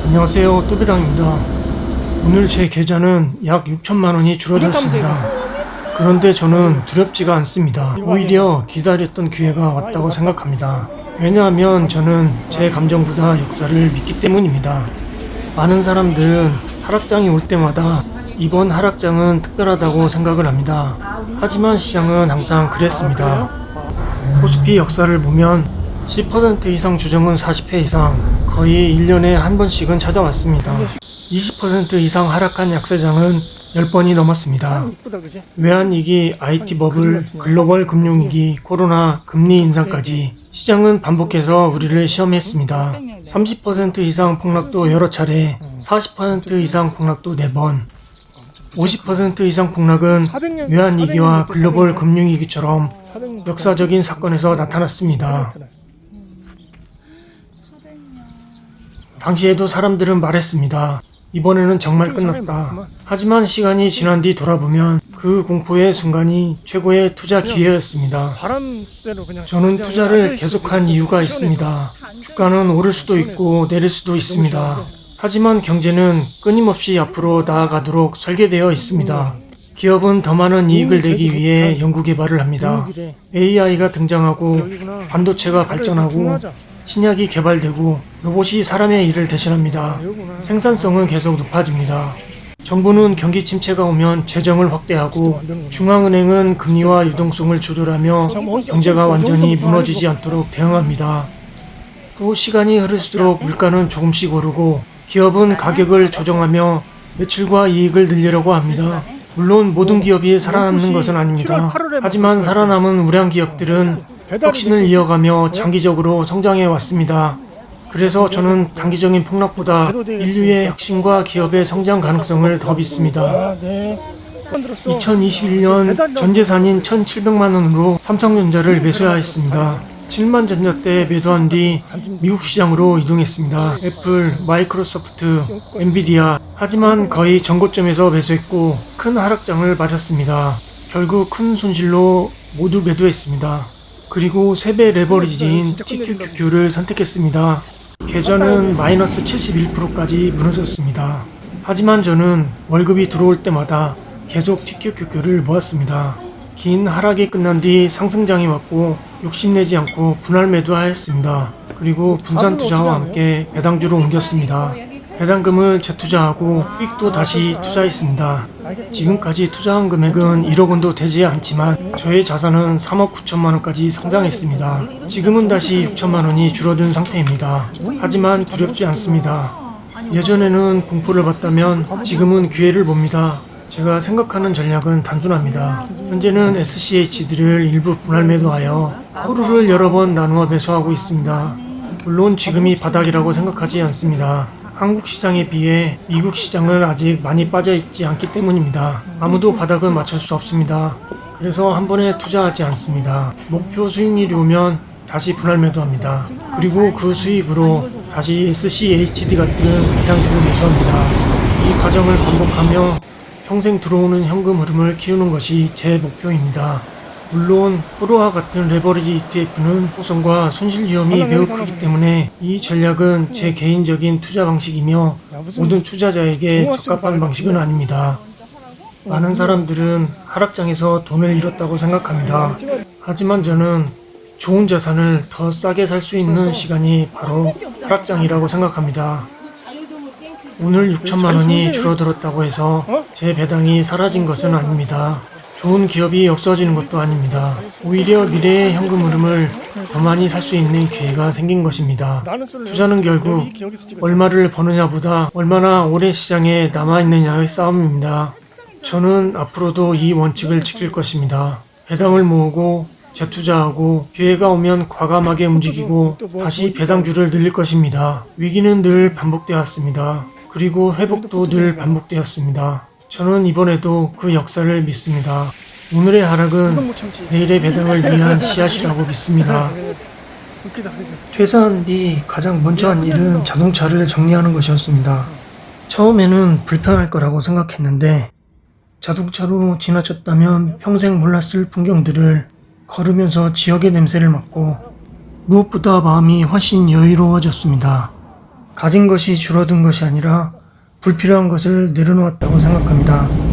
안녕하세요, 또배당입니다. 오늘 제 계좌는 약 6천만 원이 줄어들었습니다. 그런데 저는 두렵지가 않습니다. 오히려 기다렸던 기회가 왔다고 생각합니다. 왜냐하면 저는 제 감정보다 역사를 믿기 때문입니다. 많은 사람들은 하락장이 올 때마다 이번 하락장은 특별하다고 생각을 합니다. 하지만 시장은 항상 그랬습니다. 코스피 역사를 보면 10% 이상 조정은 40회 이상, 거의 1년에 한 번씩은 찾아왔습니다. 20% 이상 하락한 약세장은 10번이 넘었습니다. 외환위기, IT 버블, 글로벌 금융위기, 코로나, 금리 인상까지 시장은 반복해서 우리를 시험했습니다. 30% 이상 폭락도 여러 차례, 40% 이상 폭락도 4번, 50% 이상 폭락은 외환위기와 글로벌 금융위기처럼 역사적인 사건에서 나타났습니다. 당시에도 사람들은 말했습니다. 이번에는 정말 끝났다. 하지만 시간이 지난 뒤 돌아보면 그 공포의 순간이 최고의 투자 기회였습니다. 저는 투자를 계속한 이유가 있습니다. 주가는 오를 수도 있고 내릴 수도 있습니다. 하지만 경제는 끊임없이 앞으로 나아가도록 설계되어 있습니다. 기업은 더 많은 이익을 내기 위해 연구개발을 합니다. AI가 등장하고 반도체가 발전하고 신약이 개발되고 로봇이 사람의 일을 대신합니다. 생산성은 계속 높아집니다. 정부는 경기 침체가 오면 재정을 확대하고 중앙은행은 금리와 유동성을 조절하며 경제가 완전히 무너지지 않도록 대응합니다. 또 시간이 흐를수록 물가는 조금씩 오르고 기업은 가격을 조정하며 매출과 이익을 늘리려고 합니다. 물론 모든 기업이 살아남는 것은 아닙니다. 하지만 살아남은 우량 기업들은 혁신을 이어가며 장기적으로 성장해 왔습니다. 그래서 저는 단기적인 폭락보다 인류의 혁신과 기업의 성장 가능성을 더 믿습니다. 2021년 전재산인 1,700만 원으로 삼성전자를 매수하였습니다. 7만 전자 때 매도한 뒤 미국 시장으로 이동했습니다. 애플, 마이크로소프트, 엔비디아. 하지만 거의 전고점에서 매수했고 큰 하락장을 맞았습니다. 결국 큰 손실로 모두 매도했습니다. 그리고 3배 레버리지인 TQQQ를 선택했습니다. 계좌는 마이너스 71%까지 무너졌습니다. 하지만 저는 월급이 들어올 때마다 계속 TQQQ를 모았습니다. 긴 하락이 끝난 뒤 상승장이 왔고 욕심내지 않고 분할 매도하였습니다. 그리고 분산 투자와 함께 배당주로 옮겼습니다. 배당금을 재투자하고 수익도 다시 투자했습니다. 지금까지 투자한 금액은 1억 원도 되지 않지만 저의 자산은 3억 9천만 원까지 성장했습니다. 지금은 다시 6천만 원이 줄어든 상태입니다. 하지만 두렵지 않습니다. 예전에는 공포를 봤다면 지금은 기회를 봅니다. 제가 생각하는 전략은 단순합니다. 현재는 SCH들을 일부 분할 매도하여 하루를 여러 번 나누어 매수하고 있습니다. 물론 지금이 바닥이라고 생각하지 않습니다. 한국 시장에 비해 미국 시장은 아직 많이 빠져있지 않기 때문입니다. 아무도 바닥을 맞출 수 없습니다. 그래서 한 번에 투자하지 않습니다. 목표 수익률이 오면 다시 분할 매도합니다. 그리고 그 수익으로 다시 SCHD 같은 배당주를 매수합니다. 이 과정을 반복하며 평생 들어오는 현금 흐름을 키우는 것이 제 목표입니다. 물론 코로와 같은 레버리지 ETF는 호성과 손실 위험이 매우 크기 때문에 이 전략은 제 개인적인 투자 방식이며 모든 투자자에게 적합한 방식은 아닙니다. 많은 사람들은 하락장에서 돈을 잃었다고 생각합니다. 하지만 저는 좋은 자산을 더 싸게 살 수 있는 시간이 바로 하락장이라고 생각합니다. 오늘 6천만 원이 줄어들었다고 해서 제 배당이 사라진 것은 아닙니다. 좋은 기업이 없어지는 것도 아닙니다. 오히려 미래의 현금 흐름을 더 많이 살 수 있는 기회가 생긴 것입니다. 투자는 결국 얼마를 버느냐보다 얼마나 오래 시장에 남아있느냐의 싸움입니다. 저는 앞으로도 이 원칙을 지킬 것입니다. 배당을 모으고 재투자하고 기회가 오면 과감하게 움직이고 다시 배당주를 늘릴 것입니다. 위기는 늘 반복되었습니다. 그리고 회복도 늘 반복되었습니다. 저는 이번에도 그 역사를 믿습니다. 오늘의 하락은 내일의 배당을 위한 씨앗이라고 믿습니다. 퇴사한 뒤 가장 먼저 한 일은 자동차를 정리하는 것이었습니다. 처음에는 불편할 거라고 생각했는데 자동차로 지나쳤다면 평생 몰랐을 풍경들을 걸으면서 지역의 냄새를 맡고 무엇보다 마음이 훨씬 여유로워졌습니다. 가진 것이 줄어든 것이 아니라 불필요한 것을 내려놓았다고 생각합니다.